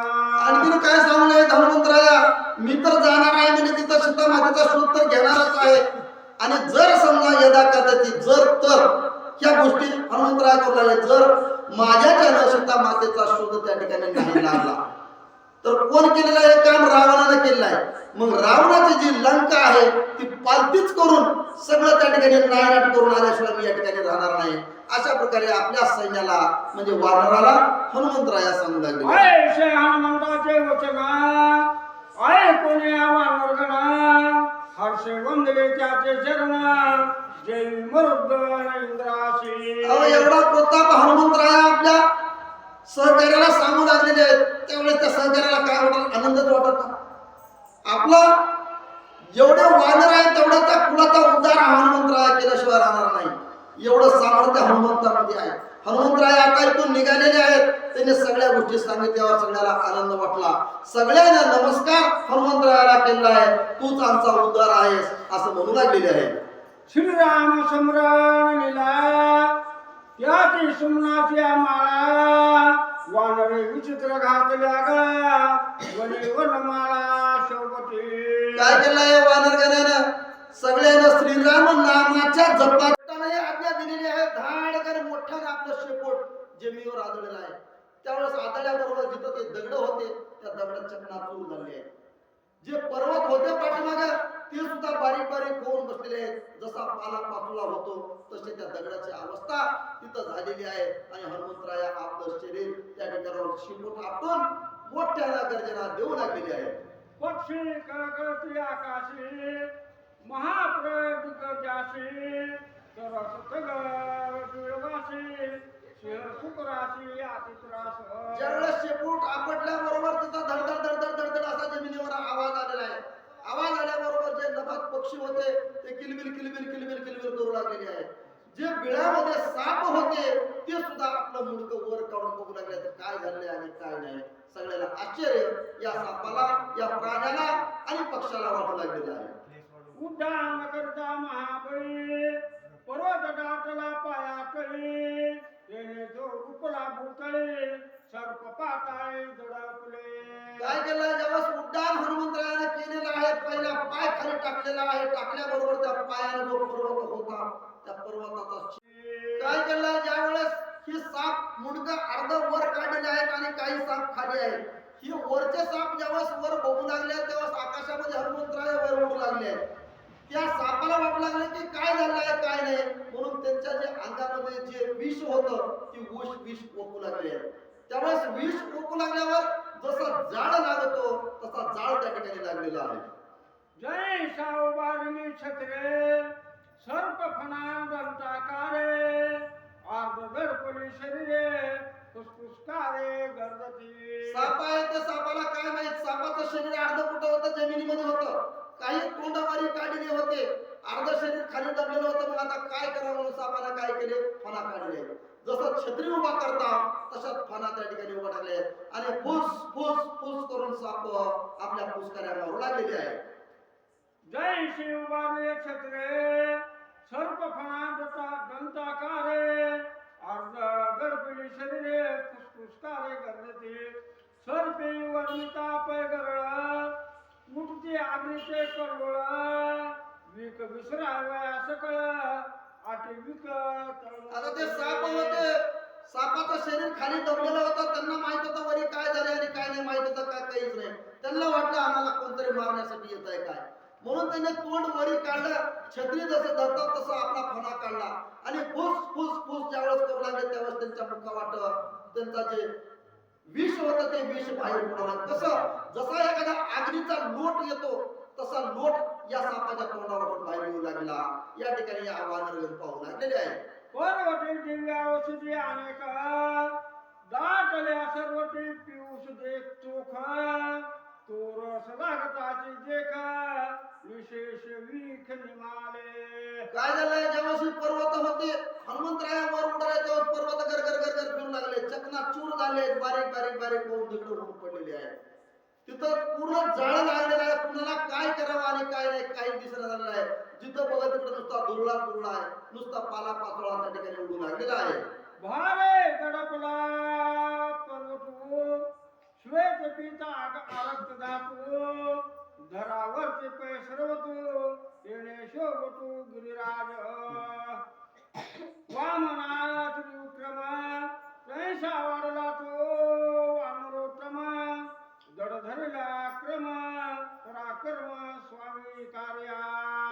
आणखीन काय सांगू नये धन्वंतराया, मी तर जाणार आहे म्हणजे तिथं सीता मातेचा शोध तर घेणारच आहे. आणि जर समजा यदा कदाचित जर तर ह्या गोष्टी हनुमंतराय करू लागले, जर माझ्याच्यानं सीता मातेचा शोध त्या ठिकाणी नाही लागला तर कोण केलेलं आहे काम, रावणानं केलेलं आहे. मग रावणाची जी लंका आहे ती पालतीच करून सगळं त्या ठिकाणी नायनाट करून आल्याशिवाय मी या ठिकाणी राहणार नाही. अशा प्रकारे आपल्या सैन्याला म्हणजे वानराला हनुमंतराया सांगू लागले. ऐशे हनुमंताचे वचन ऐकून या वानरगणा हर्षे वंदले त्याचे चरण जय मरुद्गण इंद्राशी. एवढा प्रताप हनुमंतराया आपल्या सहकार्याला सांगू लागलेले आहेत. त्यावेळेस त्या सहकार्याला काय वाटत, आनंदच वाटत ना. आपला जेवढे वानर आहे तेवढा त्या कुलाचा उद्धार हनुमंतराया केल्याशिवाय राहणार नाही. एवढं सामर्थ्य हनुमंतामध्ये आहे. हनुमंतराय आता इथून निघालेले आहेत, त्यांनी सगळ्या गोष्टी सांगितल्यावर सगळ्याला आनंद वाटला. सगळ्यांना नमस्कार हनुमंतरायाला केला आहे, तूच आमचा उद्धार आहेस असं म्हणू लागलेले आहे. श्रीराम समरण लीला त्याची सुमनाची माळा वानरे विचित्र घातल्या गळा वने वनमाळा शोभती. काय केलंय वानरगणानं, सगळ्यांना श्रीराम नामाच्या जपात आज्ञा दिलेली आहे. धाडकर मोठा आपलं शेपूट जमिनीवर आदळलेला आहे. त्यावेळेस आदळल्याबरोबर जिथं ते दगड होते त्या दगडात चकणाचूर झाले आहेत. जे पर्वत होते पाठीमागे ते सुद्धा बारीक बारीक होऊन बसलेले आहेत. जसा पाला पाचोळा होतो तसे त्या दगडाची अवस्था तिथं झालेली आहे. आणि हनुमंतराया आपलं शरीर त्या ठिकाणावर शेपूट आपटून मोठ्या गर्जना देऊ लागलेली आहे. पक्षी कळकळती आकाशी महाप्रदिक जाशी तरस तगर जुळवाशी शिर सुकराशी आतित्रास. ज्यावेळेस शेपूट आपटल्याबरोबर तिथं धडधड धडधड धडधड असा जमिनीवर आवाज आलेला आहे. आवाज आल्याबरोबर जे नभस पक्षी होते ते किलबिल किलबिल किलबिल किलबिल करू लागलेले आहेत. जे बिळामध्ये साप होते ते सुद्धा आपलं मुंडकं वर काढून बघू लागले तर काय झाले आणि काय नाही. सगळ्याला आश्चर्य या सापाला, या प्राण्याला आणि पक्षाला वाटू लागलेलं आहे. उड्डाण करता महाबळी पर्वत दाटला पायातळी येणे जो उपला भूतळी सर्प पाताळी दडपले. काय केलं, ज्यावेळेस उड्डाण हनुमंतरायाने केलेलं आहे, पहिला पाय खाली टाकलेला आहे, टाकल्याबरोबर त्या पायाने जो पर्वत होता त्या पर्वताचा काय केलं, ज्यावेळेस ही साप मुंडकं अर्ध वर काढलेले आहेत आणि काही साप खाली आहेत. ही वरचे साप ज्यावेळेस वर बघू लागले तेव्हा आकाशामध्ये हनुमंतराय वर उडू लागले. त्या सापाला वाटू लागले की काय झालं आहे काय नाही, म्हणून त्यांच्या जे अंगामध्ये जे विष होतं ती विष ओकू लागले. त्यावेळेस विष ओकू लागल्यावर जसा जाळ लागतो तसा जाळ त्या ठिकाणी लागलेला आहे. जय सावबारणी छत्रे सर्प फणा दंताकारे अर्ध दर्पणी शरीरे फुसफुसकारे गर्दती. साप आहे त्या सापाला काय माहित, सापाचं शरीर अर्ध कुठं होतं, जमिनीमध्ये होतं. काही तोंडावारी काढलेले होते, अर्ध शरीर खाली दबलेलं होतं. मग आता काय करावं म्हणून सापाला काय केले, फणा काढले. जसं छत्री उभा करता तशाच फणा त्या ठिकाणी उभा टाकले आणि फुस फुस फुस करून साप आपल्या फुसकाऱ्याला मारू लागलेले आहे. जय शिवबारणी छत्रे सर्प फणा दंताकारे अर्ध दर्पणी शरीरे फुसफुसकारे गर्दती. सर्पे वर्णिता पैगरळ मुठती आग्नीचे कल्लोळ विक विसराव्या सकळ आटी विक. आता ते साप होते, सापाचं शरीर खाली दबलेलं होतं. त्यांना माहित होतं वरी काय झाले आणि काय नाही माहित होतं, काय काहीच नाही. त्यांना वाटलं आम्हाला कोणतरी म्हणून त्याने तोंड वरी काढलं, छत्री जसं धरतात तसं आपला फणा काढला आणि फुस फुस फुस ज्यावेळेस करू लागले त्यावेळेस त्यांच्या मुखावाट त्यांचा जे विष होतं ते विष बाहेर पडलं. कसं जसा एखादा अग्नीचा लोट येतो तसा लोट या सापाच्या तोंडावाटून बाहेर येऊ लागला. या ठिकाणी या वानर पाहू लागलेले आहे. पर्वती दिव्या औषधी अनेक दाटल्या सर्वटी पिऊष देख चोख तोरस लागताची देख विशेष वीख निमाले. काय झालंय ज्यावेळेस पर्वत होते हनुमंतरायावर उडाले तेव्हा पर्वत गरगर गरगर फिरू लागले, चकनाचूर झाले, बारीक बारीक बारीक होऊन दगड होऊन पडलेले आहेत. तिथं पूर्ण जाळ लागलेला आहे, कुणाला काय करावं आणि काय नाही काही दिसणं झालेलं आहे. जिथं बघा तिकडे नुसता दुर्ला दुर्ला आहे, नुसता पाला पाचोळा त्या ठिकाणी उडू लागलेला आहे. भारे गडपला पर्वतो श्वेत पिता आरक्त धातू धरावरचे पै सर्वतो येणे शोभतो गिरिराज वामना त्रिविक्रम तैसा वाढला तो अनुरोत्तम जड धरला क्रम पराक्रम स्वामी कार्या.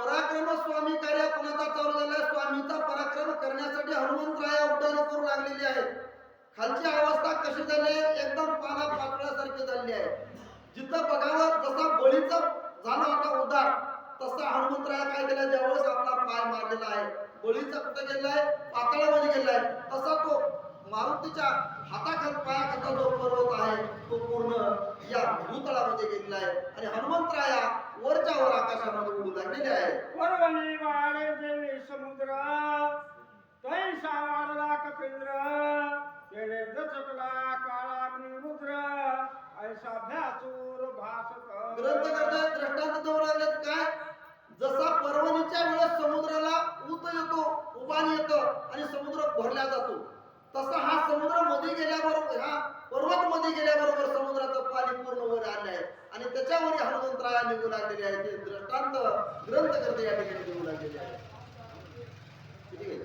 पराक्रम स्वामी कार्य कुणाचा चालू झालाय? स्वामीचा पराक्रम करण्यासाठी हनुमंतराया उड्डाण करू लागलेली आहेत. खालची अवस्था कशी झाली? एकदम पाला पातळ्यासारखी झाली आहे. जिथं बघावं जसा बळीचा झाला होता उद्धार तसा हनुमंतराया काय केला, ज्यावेळेस आपला पाय मारलेला आहे बळीचा कुठे गेलाय? पाताळामध्ये गेलाय. तसा तो मारुतीच्या हाताखाल पायाखालचा जो पर्वत आहे तो पूर्ण या भूतळामध्ये गेलेला आहे आणि हनुमंतराया वरच्या वर आकाशामध्ये उडू लागलेले आहे. पर्वणी वाळे देवी समुद्र तैसा वाढला कपिंद्र येणे दचकला काळाग्निरुद्र ऐसा भ्यासूर भासत. ग्रंथकर्ते दृष्टांत देऊ लागलेत काय? जसा पर्वणीच्या वेळेस समुद्राला ऊत येतो, उभान येतं आणि समुद्र भरला जातो, तसा हा समुद्र मध्ये गेल्याबरोबर हा पर्वत मध्ये गेल्याबरोबर समुद्राचं पाणी पूर्ण वर आले आहे आणि त्याच्यावर हनुमंतराया निघू लागलेले आहे. ते दृष्टांत ग्रंथकर्ते या ठिकाणी देऊ लागलेले आहे. ठीक आहे.